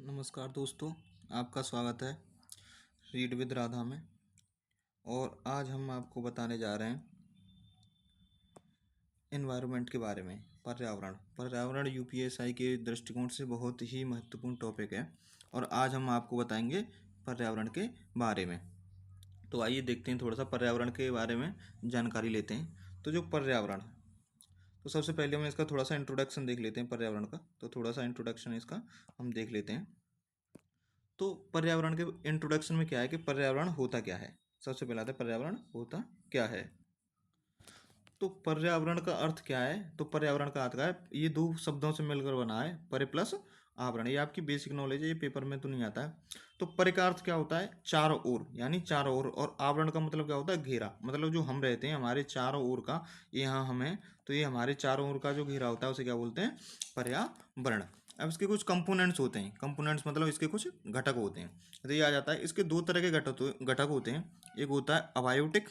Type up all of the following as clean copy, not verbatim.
नमस्कार दोस्तों, आपका स्वागत है रीड विद राधा में। और आज हम आपको बताने जा रहे हैं एनवायरनमेंट के बारे में। पर्यावरण यूपीएसआई के दृष्टिकोण से बहुत ही महत्वपूर्ण टॉपिक है और आज हम आपको बताएंगे पर्यावरण के बारे में। तो आइए देखते हैं, थोड़ा सा पर्यावरण के बारे में जानकारी लेते हैं। तो जो पर्यावरण, तो सबसे पहले हम इसका थोड़ा सा इंट्रोडक्शन देख लेते हैं पर्यावरण का। तो थोड़ा सा इंट्रोडक्शन इसका हम देख लेते हैं। तो पर्यावरण के इंट्रोडक्शन में क्या है कि पर्यावरण होता क्या है। सबसे पहले आता है पर्यावरण होता क्या है। तो पर्यावरण का अर्थ क्या है। तो पर्यावरण का अर्थ क्या है, ये दो शब्दों से मिलकर बना है, पर्य प्लस आवरण। ये आपकी बेसिक नॉलेज है, ये पेपर में तो नहीं आता है। तो पर्य का अर्थ क्या होता है, चारों ओर, यानी चारों ओर। और आवरण का मतलब क्या होता है, घेरा। मतलब जो हम रहते हैं हमारे चारों ओर का, ये यहाँ हम हैं तो ये हमारे चारों ओर का जो घेरा होता है उसे क्या बोलते हैं, पर्यावरण। अब इसके कुछ कंपोनेंट्स होते हैं। कंपोनेंट्स मतलब इसके कुछ घटक होते हैं। तो ये आ जाता है, इसके दो तरह के घटक होते हैं। एक होता है अबायोटिक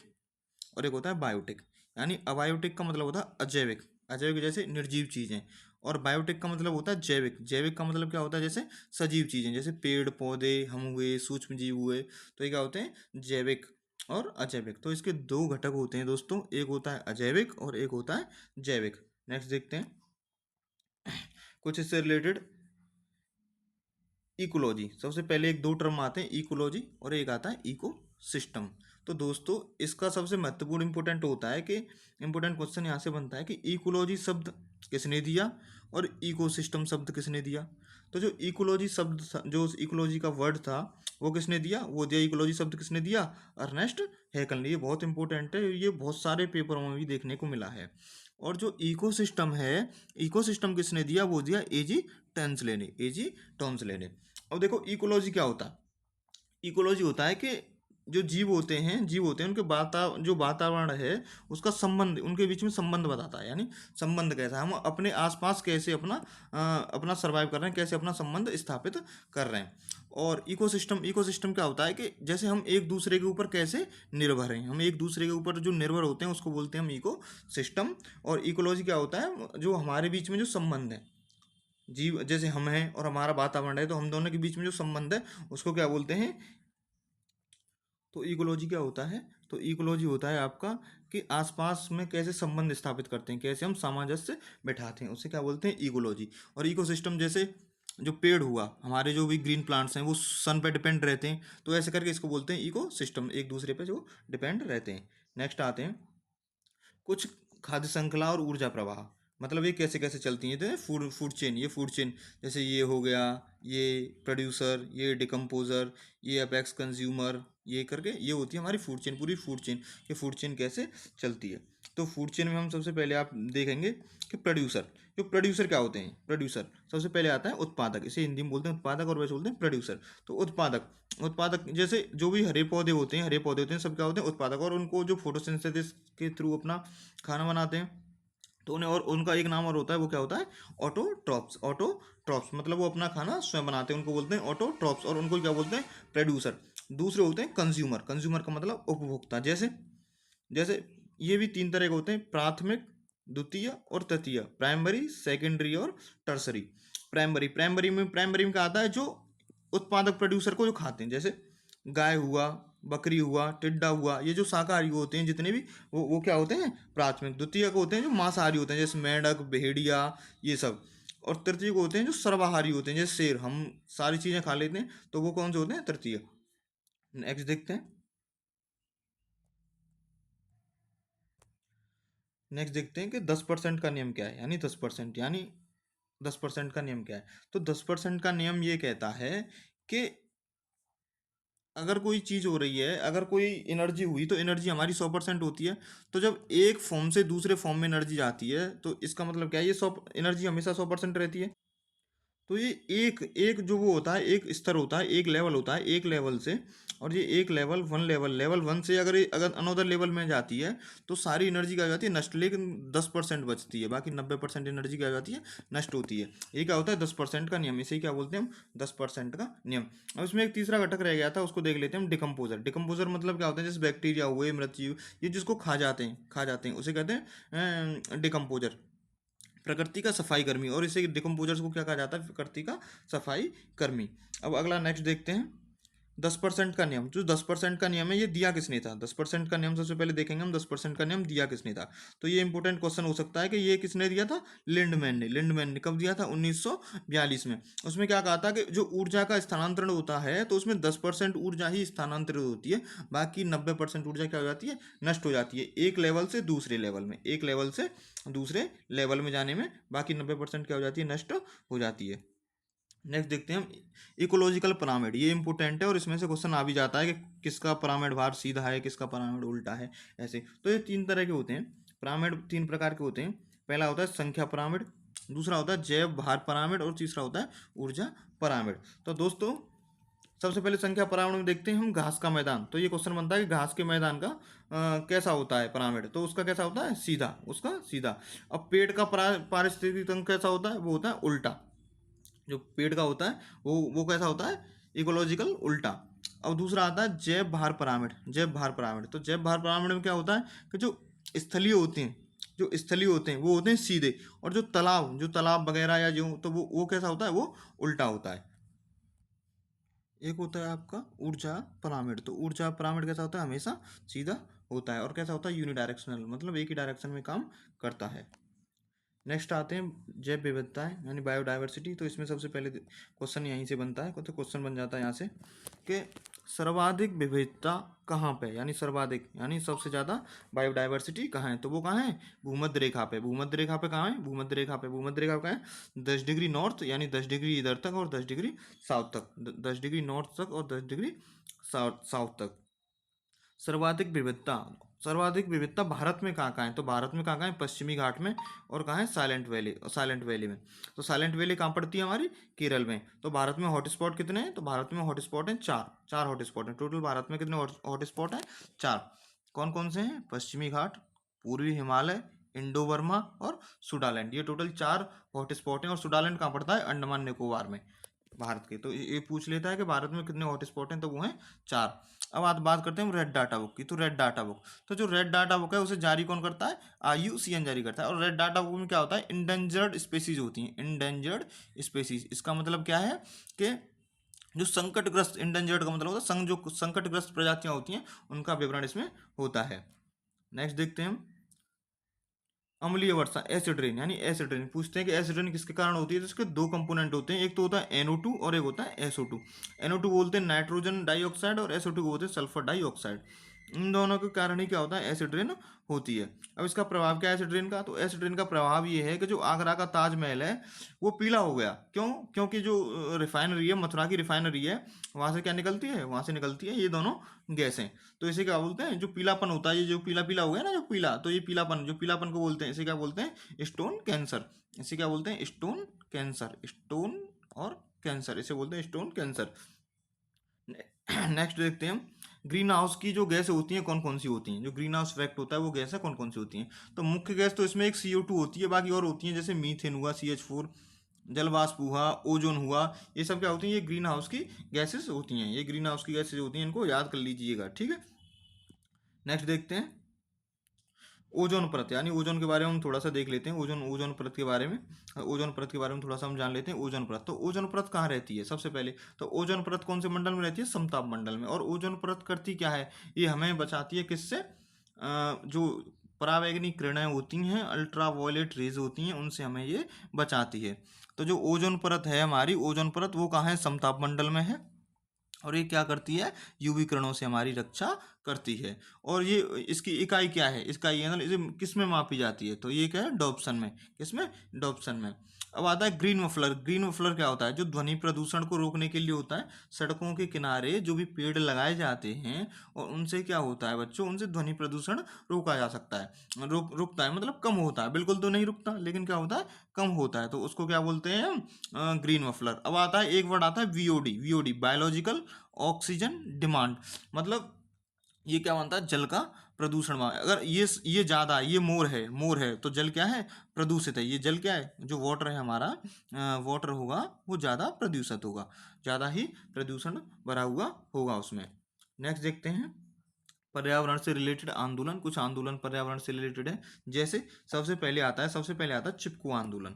और एक होता है बायोटिक। यानी अबायोटिक का मतलब होता है अजैविक, अजैविक जैसे निर्जीव चीज़ें। और बायोटिक का मतलब होता है जैविक। जैविक का मतलब क्या होता है, जैसे सजीव चीज़ें, जैसे पेड़ पौधे, हम हुए, सूक्ष्म जीव हुए। तो ये क्या होते हैं, जैविक और अजैविक। तो इसके दो घटक होते हैं दोस्तों, एक होता है अजैविक और एक होता है जैविक। नेक्स्ट देखते हैं कुछ इससे रिलेटेड। इकोलॉजी, सबसे पहले एक दो टर्म आते हैं, इकोलॉजी और एक आता है इको सिस्टम। तो दोस्तों इसका सबसे महत्वपूर्ण इंपॉर्टेंट होता है कि इंपॉर्टेंट क्वेश्चन यहाँ से बनता है कि इकोलॉजी शब्द किसने दिया और इकोसिस्टम शब्द किसने दिया। तो जो इकोलॉजी शब्द जो इकोलॉजी का वर्ड था वो किसने दिया, वो दिया इकोलॉजी शब्द किसने दिया, अर्नेस्ट हैकल ने। ये बहुत इंपॉर्टेंट है, ये बहुत सारे पेपरों में भी देखने को मिला है। और जो इकोसिस्टम है, इकोसिस्टम किसने दिया, वो दिया एजी टर्न्सले ने, एजी टर्न्सले ने। अब देखो इकोलॉजी क्या होता है। इकोलॉजी होता है कि जो जीव होते हैं उनके जो वातावरण है उसका संबंध, उनके बीच में संबंध बताता है। यानी संबंध कैसा है, हम अपने आसपास कैसे अपना सर्वाइव कर रहे हैं, कैसे अपना संबंध स्थापित कर रहे हैं। और इकोसिस्टम क्या होता है कि जैसे हम एक दूसरे के ऊपर कैसे निर्भर हैं, हम एक दूसरे के ऊपर जो निर्भर होते हैं उसको बोलते हैं हम इको सिस्टम। और इकोलॉजी क्या होता है, जो हमारे बीच में जो संबंध है, जीव जैसे हम हैं और हमारा वातावरण है, तो हम दोनों के बीच में जो संबंध है उसको क्या बोलते हैं। तो इकोलॉजी क्या होता है, तो इकोलॉजी होता है आपका कि आसपास में कैसे संबंध स्थापित करते हैं, कैसे हम सामंजस्य बैठाते हैं, उसे क्या बोलते हैं, इकोलॉजी। और इकोसिस्टम जैसे जो पेड़ हुआ, हमारे जो भी ग्रीन प्लांट्स हैं वो सन पे डिपेंड रहते हैं, तो ऐसे करके इसको बोलते हैं इको सिस्टम, एक दूसरे पे जो डिपेंड रहते हैं। नेक्स्ट आते हैं कुछ खाद्य श्रृंखला और ऊर्जा प्रवाह। मतलब ये कैसे कैसे चलती हैं, तो फूड चेन, ये फूड चेन जैसे ये हो गया, ये प्रोड्यूसर, ये डिकम्पोजर, ये अपेक्स कंज्यूमर, ये करके ये होती है हमारी फूड चेन, पूरी फूड चेन। कि फूड चेन कैसे चलती है। तो फूड चेन में हम सबसे पहले आप देखेंगे कि प्रोड्यूसर क्या होते हैं। प्रोड्यूसर सबसे पहले आता है उत्पादक, इसे हिंदी में बोलते हैं उत्पादक और वैसे बोलते हैं प्रोड्यूसर। तो उत्पादक जैसे जो भी हरे पौधे होते हैं सब क्या होते हैं, उत्पादक। और उनको जो फोटोसिंथेसिस के थ्रू अपना खाना बनाते हैं, तो उन्हें, और उनका एक नाम और होता है, वो क्या होता है, ऑटोट्रॉप्स। मतलब वो अपना खाना स्वयं बनाते हैं, उनको बोलते हैं ऑटोट्रॉप्स। और उनको क्या बोलते हैं, प्रोड्यूसर। दूसरे होते हैं कंज्यूमर का मतलब उपभोक्ता। जैसे जैसे ये भी तीन तरह के होते हैं, प्राथमिक, द्वितीय और तृतीय, प्राइमरी, सेकेंडरी और टर्सरी। प्राइमरी में क्या आता है, जो उत्पादक प्रोड्यूसर को जो खाते हैं, जैसे गाय हुआ, बकरी हुआ, टिड्डा हुआ, ये जो शाकाहारी होते हैं जितने भी, वो क्या होते हैं, प्राथमिक। द्वितीय को होते हैं जो मांसाहारी होते हैं, जैसे मेंढक, भेड़िया, ये सब। और तृतीय को होते हैं जो सर्वाहारी होते हैं, जैसे शेर, हम सारी चीज़ें खा लेते हैं, तो वो कौन से होते हैं, तृतीय। नेक्स्ट देखते हैं, कि 10% का नियम क्या है। यानी 10%, यानी 10% का नियम क्या है। तो 10% का नियम ये कहता है कि अगर कोई चीज़ हो रही है, अगर कोई एनर्जी हुई, तो एनर्जी हमारी 100% होती है। तो जब एक फॉर्म से दूसरे फॉर्म में एनर्जी जाती है, तो इसका मतलब क्या है, ये 100 एनर्जी हमेशा 100% रहती है। तो ये एक एक जो वो होता है, एक स्तर होता है, एक लेवल होता है, एक लेवल से। और ये एक लेवल वन से अगर अनदर लेवल में जाती है, तो सारी एनर्जी क्या हो जाती है, नष्ट। लेकिन 10% बचती है, बाकी 90% एनर्जी क्या हो जाती है, नष्ट होती है। ये क्या होता है, 10% का नियम, इसे क्या बोलते हैं हम, 10% का नियम। अब इसमें एक तीसरा घटक रह गया था, उसको देख लेते हैं हम, डिकम्पोजर मतलब क्या होता है, जैसे बैक्टीरिया हुए, मृत्यु, ये जिसको खा जाते हैं उसे कहते हैं डिकम्पोजर। प्रकृति का सफाई कर्मी, और इसे डिकम्पोजर्स को क्या कहा जाता है? प्रकृति का सफाई कर्मी। अब अगला नेक्स्ट देखते हैं 10% का नियम। जो 10% का नियम है ये दिया किसने था? 10% का नियम सबसे पहले देखेंगे हम, 10% का नियम दिया किसने था? तो ये इंपॉर्टेंट क्वेश्चन हो सकता है कि ये किसने दिया था? लिंडमैन ने। लिंडमैन ने कब दिया था? 1942 में। उसमें क्या कहा था कि जो ऊर्जा का स्थानांतरण होता है तो उसमें 10% ऊर्जा ही स्थानांतरित होती है, बाकी 90% ऊर्जा क्या हो जाती है? नष्ट हो जाती है, एक लेवल से दूसरे लेवल में, एक लेवल से दूसरे लेवल में जाने में बाकी 90% क्या हो जाती है? नष्ट हो जाती है। नेक्स्ट देखते हैं हम इकोलॉजिकल पिरामिड। ये इंपॉर्टेंट है और इसमें से क्वेश्चन आ भी जाता है कि किसका पिरामिड भार सीधा है, किसका पिरामिड उल्टा है, ऐसे। तो ये 3 तरह के होते हैं पिरामिड, 3 प्रकार के होते हैं। पहला होता है संख्या पिरामिड, दूसरा होता है जैव भार पिरामिड, और तीसरा होता है ऊर्जा पिरामिड। तो दोस्तों सबसे पहले संख्या पिरामिड में देखते हैं हम घास का मैदान। तो ये क्वेश्चन बनता है कि घास के मैदान का कैसा होता है पिरामिड? तो उसका कैसा होता है? सीधा, उसका सीधा। अब पेड़ का पारिस्थितिक तंत्र कैसा होता है? वो होता है उल्टा। जो पेड़ का होता है वो कैसा होता है? इकोलॉजिकल उल्टा। अब दूसरा आता है जैव भार पिरामिड। जैव भार पिरामिड, तो जैव भार पिरामिड में क्या होता है कि जो स्थलीय होते हैं, जो स्थलीय होते हैं वो होते हैं सीधे, और जो तालाब वगैरह या जो, तो वो कैसा होता है? वो उल्टा होता है। एक होता है आपका ऊर्जा पिरामिड। तो ऊर्जा पिरामिड कैसा होता है? हमेशा सीधा होता है, और कैसा होता है? यूनिडायरेक्शनल, मतलब एक ही डायरेक्शन में काम करता है। नेक्स्ट आते हैं जैव विविधताएं यानी बायोडाइवर्सिटी। तो इसमें सबसे पहले क्वेश्चन यहीं से बनता है, तो क्वेश्चन बन जाता है यहाँ से कि सर्वाधिक विविधता कहाँ पे, यानी सर्वाधिक यानी सबसे ज़्यादा बायोडाइवर्सिटी कहाँ है? तो वो कहाँ है? भूमध्य रेखा पे। भूमध्य रेखा पे कहाँ है? भूमध्य रेखा पे। भूमध्य रेखा कहाँ है? 10 डिग्री नॉर्थ, यानी 10 डिग्री इधर तक और 10 डिग्री साउथ तक, 10 डिग्री नॉर्थ तक और 10 डिग्री साउथ तक। सर्वाधिक विविधता, सर्वाधिक विविधता भारत में कहाँ कहाँ है? तो भारत में कहाँ कहाँ है? पश्चिमी घाट में, और कहाँ है? साइलेंट वैली में। तो साइलेंट वैली कहाँ पड़ती है? हमारी केरल में। तो भारत में हॉटस्पॉट कितने हैं? तो भारत में हॉटस्पॉट हैं 4 हॉटस्पॉट हैं टोटल। भारत में कितने हॉटस्पॉट हैं? 4। कौन कौन से हैं? पश्चिमी घाट, पूर्वी हिमालय, इंडो बर्मा और सुडालैंड। ये टोटल 4 हॉटस्पॉट हैं। और सुडालैंड कहाँ पड़ता है? अंडमान निकोबार में, भारत के। तो ये पूछ लेता है कि भारत में कितने हॉटस्पॉट हैं? तो वो हैं 4। अब बात करते हैं रेड डाटा बुक की। तो रेड डाटा बुक, तो जो रेड डाटा बुक है उसे जारी कौन करता है? IUCN जारी करता है। और रेड डाटा बुक में क्या होता है? इंडेंजर्ड स्पेसीज होती हैं, इंडेंजर्ड स्पेसीज। इसका मतलब क्या है कि जो संकटग्रस्त, इंडेंजर्ड का मतलब होता है जो संकटग्रस्त प्रजातियां होती हैं उनका विवरण इसमें होता है। नेक्स्ट देखते हैं हम अम्लीय वर्षा, एसिड रेन। यानी एसिड रेन पूछते हैं कि एसिड रेन किसके कारण होती है? तो इसके 2 कंपोनेंट होते हैं, एक तो होता है NO2 और एक होता है SO2। NO2 बोलते हैं नाइट्रोजन डाइऑक्साइड, और SO2 को बोलते हैं सल्फर डाइऑक्साइड। इन दोनों के कारण ही क्या होता है? एसिड रेन होती है। अब इसका प्रभाव क्या है एसिड रेन का? तो एसिड रेन का प्रभाव ये है कि जो आगरा का ताजमहल है वो पीला हो गया। क्यों? क्योंकि जो रिफाइनरी है, मथुरा की रिफाइनरी है, वहाँ से क्या निकलती है? वहाँ से निकलती है ये दोनों गैसें। तो इसे क्या बोलते हैं? जो पीलापन होता है, ये जो पीला पीला हो गया ना, जो पीला, तो ये पीलापन, जो पीलापन को बोलते हैं, इसे क्या बोलते हैं? Stone cancer. इसे क्या बोलते हैं? Stone cancer. स्टोन और कैंसर, इसे बोलते हैं स्टोन कैंसर। नेक्स्ट देखते हैं हम ग्रीन हाउस की जो गैस होती हैं कौन कौन सी होती हैं? जो ग्रीन हाउस इफेक्ट होता है वो गैस है कौन कौन सी होती हैं? तो मुख्य गैस तो इसमें एक CO2 होती है, बाकी और होती हैं जैसे मीथेन हुआ, CH4, जलवाष्प हुआ, ओजोन हुआ। ये सब क्या होती हैं? ये ग्रीन हाउस की गैसेस होती हैं। ये ग्रीन हाउस की गैसेस होती हैं, इनको याद कर लीजिएगा, ठीक है। नेक्स्ट देखते हैं ओजोन परत, यानी ओजोन के बारे में हम थोड़ा सा देख लेते हैं। ओजोन ओजोन परत के बारे में, ओजोन परत के बारे में थोड़ा सा हम जान लेते हैं। ओजोन परत, तो ओजोन परत कहाँ रहती है? सबसे पहले तो ओजोन परत कौन से मंडल में रहती है? समताप मंडल में। और ओजोन परत करती क्या है? ये हमें बचाती है किससे? जो परावैंगनी किरणें होती हैं, अल्ट्रा वायलेट रेज होती हैं, उनसे हमें ये बचाती है। तो जो ओजोन परत है हमारी, ओजोन परत वो कहाँ है? समताप मंडल में है। और ये क्या करती है? UV किरणों से हमारी रक्षा करती है। और ये इसकी इकाई क्या है? इसका ये इसे किस में मापी जाती है? तो ये क्या है? डॉप्सन में। किसमें? डॉप्सन में। अब आता है ग्रीन मफलर। ग्रीन मफलर क्या होता है? जो ध्वनि प्रदूषण को रोकने के लिए होता है। सड़कों के किनारे जो भी पेड़ लगाए जाते हैं और उनसे क्या होता है बच्चों? उनसे ध्वनि प्रदूषण रोका जा सकता है। रुकता है, मतलब कम होता है। बिल्कुल तो नहीं रुकता, लेकिन क्या होता है? कम होता है। तो उसको क्या बोलते हैं हम? Green muffler. अब आता है एक वर्ड आता है VOD, बायोलॉजिकल ऑक्सीजन डिमांड। मतलब ये क्या बनता है? जल का प्रदूषण। अगर ये ज़्यादा, ये मोर है तो जल क्या है? प्रदूषित है। ये जल क्या है? जो वाटर है हमारा, वाटर होगा वो ज़्यादा प्रदूषित होगा, ज़्यादा ही प्रदूषण भरा हुआ होगा उसमें। नेक्स्ट देखते हैं पर्यावरण से रिलेटेड आंदोलन, कुछ आंदोलन पर्यावरण से रिलेटेड है। जैसे सबसे पहले आता है चिपको आंदोलन।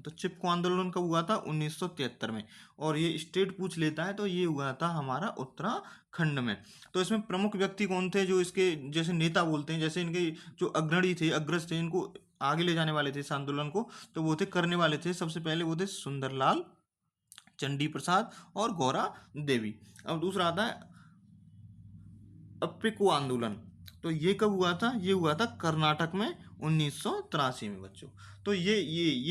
तो चिपको आंदोलन कब हुआ था? 1973 में। और ये स्टेट पूछ लेता है तो ये हुआ था हमारा उत्तराखंड में। तो इसमें प्रमुख व्यक्ति कौन थे जो इसके जैसे नेता बोलते हैं, जैसे इनके जो अग्रणी थे, अग्रज थे, इनको आगे ले जाने वाले थे इस आंदोलन को, तो वो थे करने वाले थे। सबसे पहले वो थे सुंदरलाल, चंडी प्रसाद और गौरा देवी। अब दूसरा आता है अप्पिको आंदोलन। तो ये कब हुआ था? ये हुआ था कर्नाटक में 1983 में बच्चों। तो ये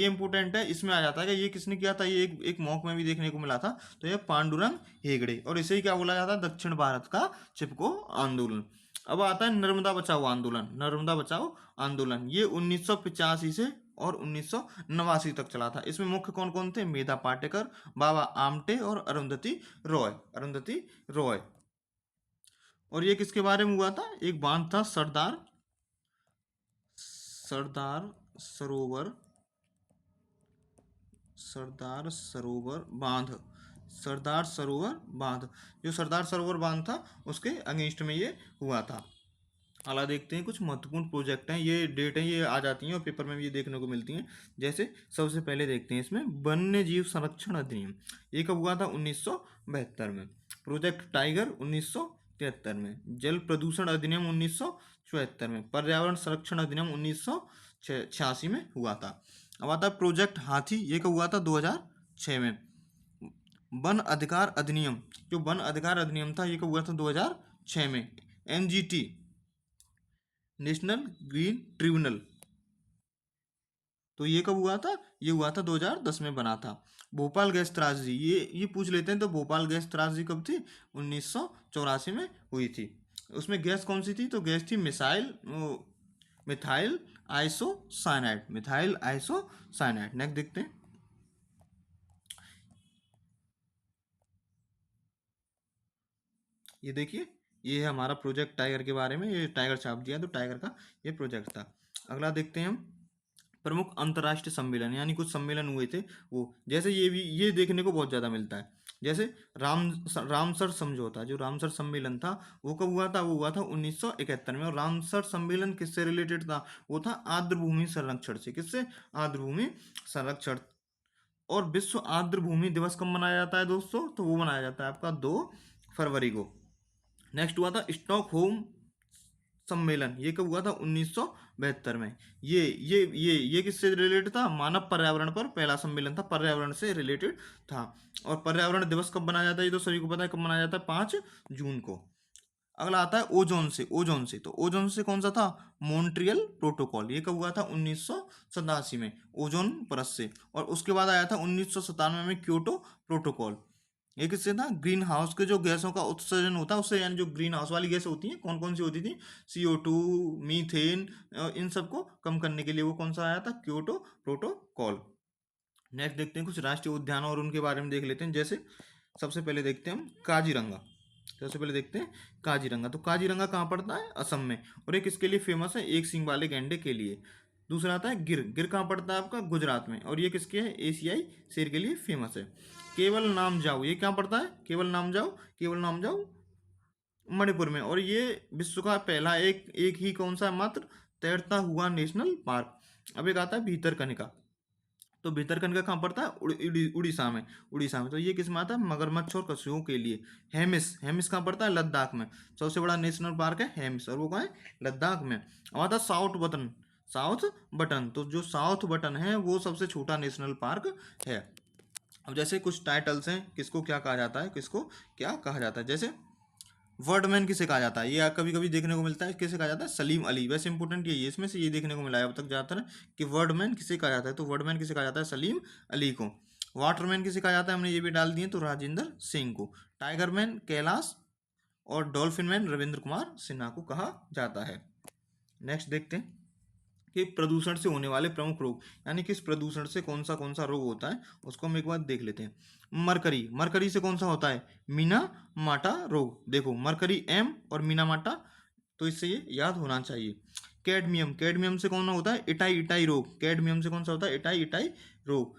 इंपॉर्टेंट है। इसमें आ जाता है कि ये किसने किया था। ये एक मॉक में भी देखने को मिला था। तो ये पांडुरंग हेगड़े, और इसे ही क्या बोला जाता है? दक्षिण भारत का चिपको आंदोलन। अब आता है नर्मदा बचाओ आंदोलन। नर्मदा बचाओ आंदोलन ये 1985 से और 1989 तक चला था। इसमें मुख्य कौन कौन थे? मेधा पाटेकर, बाबा आमटे और अरुंधति रॉय। और ये किसके बारे में हुआ था? एक बांध था सरदार सरोवर सरदार सरोवर बांध। सरदार सरोवर बांध, जो सरदार सरोवर बांध था उसके अगेंस्ट में ये हुआ था। अगला देखते हैं, कुछ महत्वपूर्ण प्रोजेक्ट हैं, ये डेट है, ये आ जाती हैं और पेपर में भी ये देखने को मिलती हैं। जैसे सबसे पहले देखते हैं इसमें वन्य जीव संरक्षण अधिनियम। ये कब हुआ था? 1972 में। प्रोजेक्ट टाइगर 1973 में। जल प्रदूषण अधिनियम 1974 में। पर्यावरण संरक्षण अधिनियम 1986 में हुआ था। अब आता है प्रोजेक्ट हाथी। ये कब हुआ था? 2006 में। वन अधिकार अधिनियम, जो वन अधिकार अधिनियम था ये कब हुआ था? 2006 में। एनजीटी, नेशनल ग्रीन ट्रिब्यूनल, तो ये कब हुआ था? ये हुआ था 2010 में बना था। भोपाल गैस त्रासदी, ये पूछ लेते हैं। तो भोपाल गैस त्रासदी कब थी? 1984 में हुई थी। उसमें गैस कौन सी थी? तो गैस थी मिथाइल आइसोसाइनाइड। नेक्स्ट देखते हैं, ये देखिए, ये है हमारा प्रोजेक्ट टाइगर के बारे में। ये टाइगर छाप दिया तो टाइगर का ये प्रोजेक्ट था। अगला देखते हैं हम, प्रमुख अंतर्राष्ट्रीय सम्मेलन, यानी कुछ सम्मेलन हुए थे वो। जैसे ये देखने को बहुत ज़्यादा मिलता है। जैसे रामसर समझौता, जो रामसर सम्मेलन था वो कब हुआ था? वो हुआ था 1971 में। और रामसर सम्मेलन किससे रिलेटेड था? वो था आर्द्र भूमि संरक्षण से। किससे? आर्द्र भूमि संरक्षण। और विश्व आर्द्र भूमि दिवस कब मनाया जाता है दोस्तों? तो वो मनाया जाता है आपका 2 फरवरी को। नेक्स्ट हुआ था स्टॉकहोम सम्मेलन। ये कब हुआ था? 1972 में। ये किससे रिलेटेड था? मानव पर्यावरण पर पहला सम्मेलन था, पर्यावरण से रिलेटेड था। और पर्यावरण दिवस कब मनाया जाता है? ये तो सभी को पता है कब मनाया जाता है, 5 जून को। अगला आता है ओजोन से तो ओजोन से कौन सा था? Montreal protocol. ये कब हुआ था? 1987 में, ओजोन परत से। और उसके बाद आया था 1997 में क्योटो प्रोटोकॉल। ये किससे था? ग्रीन हाउस के जो गैसों का उत्सर्जन होता है उससे, यानी जो ग्रीन हाउस वाली गैस होती हैं, कौन कौन सी होती थी? CO2, मीथेन, इन सबको कम करने के लिए वो कौन सा आया था? Kyoto protocol. नेक्स्ट देखते हैं, कुछ राष्ट्रीय उद्यान और उनके बारे में देख लेते हैं। जैसे सबसे पहले देखते हैं हम काजीरंगा। तो काजीरंगा कहाँ पड़ता है? असम में। और ये किसके लिए फेमस है? एक सींग वाले गैंडे के लिए। दूसरा आता है गिर कहाँ पड़ता है आपका? गुजरात में। और ये किसके है? एशियाई शेर के लिए फेमस है। केवल नाम जाओ, ये क्या पड़ता है? केवल नाम जाओ मणिपुर में। और ये विश्व का पहला एक ही कौन सा मात्र तैरता हुआ नेशनल पार्क। अब एक आता है भीतरकनिका। तो भीतरकनिका कहाँ पड़ता है? उड़ीसा में। तो ये किस में आता है? मगरमच्छ और कछुओं के लिए। हेमिस कहाँ पड़ता है? लद्दाख में। सबसे बड़ा नेशनल पार्क है हेमिस, और वो कहाँ है? लद्दाख में। अब आता है साउथ बटन। तो जो साउथ बटन है वो सबसे छोटा नेशनल पार्क है। अब जैसे कुछ टाइटल्स हैं, किसको क्या कहा जाता है, किसको क्या कहा जाता है। जैसे वर्डमैन किसे कहा जाता है? ये कभी कभी देखने को मिलता है, किसे कहा जाता है? सलीम अली। वैसे इंपॉर्टेंट यही है, इसमें से ये देखने को मिला है अब तक ज़्यादातर कि वर्डमैन किसे कहा जाता है। तो वर्डमैन किसे कहा जाता है? सलीम अली को। वाटरमैन किसे कहा जाता है? हमने ये भी डाल दिए, तो राजेंद्र सिंह को। टाइगरमैन कैलाश और डॉल्फिन मैन रविंद्र कुमार सिन्हा को कहा जाता है। नेक्स्ट देखते हैं कि प्रदूषण से होने वाले प्रमुख रोग, यानी किस प्रदूषण से कौन सा रोग होता है उसको हम एक बार देख लेते हैं। मरकरी से कौन सा होता है? मीना माटा रोग। देखो मरकरी एम और मीना माटा, तो इससे ये याद होना चाहिए। कैडमियम से कौन होता है? इटाई रोग। कैडमियम से कौन सा होता है? इटाई रोग।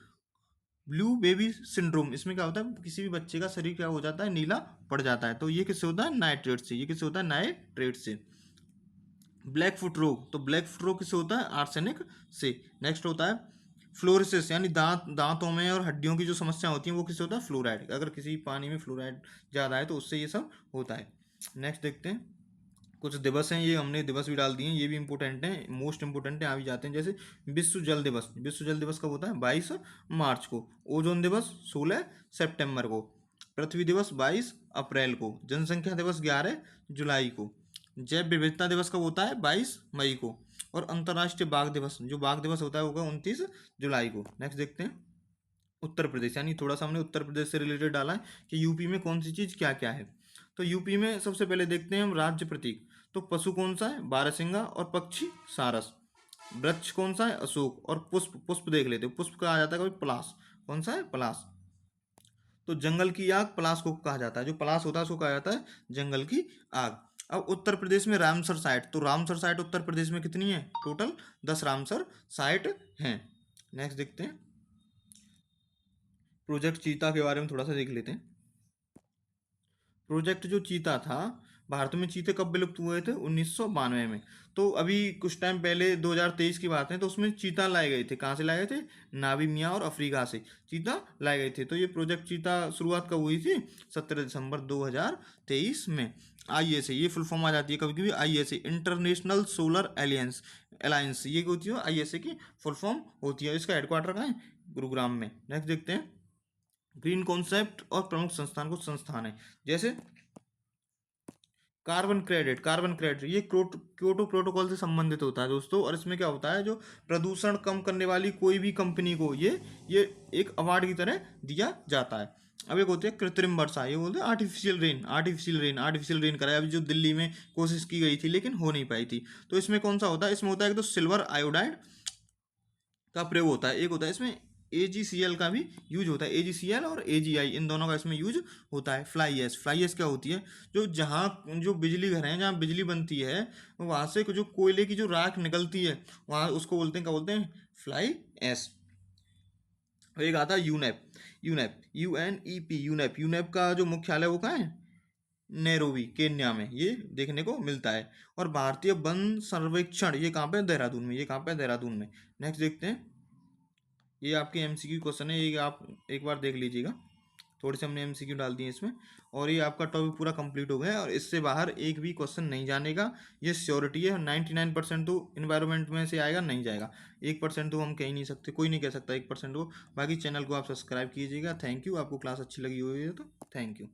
ब्लू बेबी सिंड्रोम, इसमें क्या होता है, किसी भी बच्चे का शरीर क्या हो जाता है, नीला पड़ जाता है, तो ये किससे होता है, नाइट्रेट से, ये किससे होता है, नाइट्रेट से। ब्लैक फुट रोग, तो ब्लैक फुट रोग किससे होता है, आर्सेनिक से। नेक्स्ट होता है फ्लोरोसिस, यानी दांतों में और हड्डियों की जो समस्या होती है वो किससे होता है, फ्लोराइड, अगर किसी पानी में फ्लोराइड ज़्यादा है तो उससे ये सब होता है। नेक्स्ट देखते हैं कुछ दिवस हैं, ये हमने दिवस भी डाल दिए हैं, ये भी इंपॉर्टेंट हैं, मोस्ट इंपॉर्टेंट है, आ भी जाते हैं। जैसे विश्व जल दिवस, विश्व जल दिवस कब होता है, 22 मार्च को। ओजोन दिवस 16 सितंबर को। पृथ्वी दिवस 22 अप्रैल को। जनसंख्या दिवस 11 जुलाई को। जैव विविधता दिवस कब होता है, 22 मई को। और अंतर्राष्ट्रीय बाघ दिवस, जो बाघ दिवस होता है होगा 29 जुलाई को। नेक्स्ट देखते हैं उत्तर प्रदेश, यानी थोड़ा सा हमने उत्तर प्रदेश से रिलेटेड डाला है कि यूपी में कौन सी चीज़ क्या क्या है। तो यूपी में सबसे पहले देखते हैं हम राज्य प्रतीक। तो पशु कौन सा है, बारहसिंगा, और पक्षी सारस। वृक्ष कौन सा है, अशोक। और पुष्प, पुष्प देख लेते हैं, पुष्प कहा जाता है कभी पलाश, कौन सा है, पलाश। तो जंगल की आग पलाश को कहा जाता है, जो पलाश होता है उसको कहा जाता है जंगल की आग। अब उत्तर प्रदेश में रामसर साइट, तो रामसर साइट उत्तर प्रदेश में कितनी है, टोटल 10 रामसर साइट हैं। नेक्स्ट देखते हैं प्रोजेक्ट चीता के बारे में थोड़ा सा देख लेते हैं। प्रोजेक्ट जो चीता था, भारत में चीते कब विलुप्त हुए थे, 1992 में। तो अभी कुछ टाइम पहले 2023 की बात है, तो उसमें चीता लाए गए थे, कहाँ से लाए गए थे, नामीबिया और अफ्रीका से चीता लाए गए थे। तो ये प्रोजेक्ट चीता शुरुआत कब हुई थी, 17 दिसंबर 2023 में। ISA, ये फुल फॉर्म आ जाती है कभी कभी, ISA international solar aliens alliance, ये होती है ISA की फुल फॉर्म होती है। इसका हेडक्वार्टर कहाँ है, गुरुग्राम में। नेक्स्ट देखते हैं ग्रीन कॉन्सेप्ट और प्रमुख संस्थान, कुछ संस्थान है जैसे कार्बन क्रेडिट। कार्बन क्रेडिट ये क्योटो प्रोटोकॉल से संबंधित होता है दोस्तों, और इसमें क्या होता है, जो प्रदूषण कम करने वाली कोई भी कंपनी को ये एक अवार्ड की तरह दिया जाता है। अब एक होती है कृत्रिम वर्षा, ये बोलते हैं आर्टिफिशियल रेन, आर्टिफिशियल रेन कराया, अभी जो दिल्ली में कोशिश की गई थी लेकिन हो नहीं पाई थी। तो इसमें कौन सा होता है, इसमें होता है कि तो सिल्वर आयोडाइड का प्रयोग होता है। एक होता है इसमें AgCl का भी यूज होता है, AgCl और AgI इन दोनों का इसमें यूज होता है। फ्लाई एश, फ्लाई एश क्या होती है, जो जहाँ जो बिजली घर हैं, जहाँ बिजली बनती है, वहाँ से जो कोयले की जो राख निकलती है, वहाँ उसको बोलते हैं, क्या बोलते हैं, फ्लाई एश। एक आता है यूनेप, UNEP, यूनेप का जो मुख्यालय वो कहाँ है, नैरोबी केन्या में, ये देखने को मिलता है। और भारतीय वन सर्वेक्षण ये कहाँ पे, देहरादून में, ये कहाँ पे, देहरादून में। नेक्स्ट देखते हैं, ये आपके MCQ क्वेश्चन है, ये आप एक बार देख लीजिएगा, थोड़ी सी हमने MCQ डाल दी है इसमें। और ये आपका टॉपिक पूरा कंप्लीट हो गया है, और इससे बाहर एक भी क्वेश्चन नहीं जानेगा, ये श्योरिटी है। 99% तो इन्वायरमेंट में से आएगा, नहीं जाएगा। 1% तो हम कह ही नहीं सकते, कोई नहीं कह सकता 1% को। बाकी चैनल को आप सब्सक्राइब कीजिएगा। थैंक यू, आपको क्लास अच्छी लगी हुई है तो थैंक यू।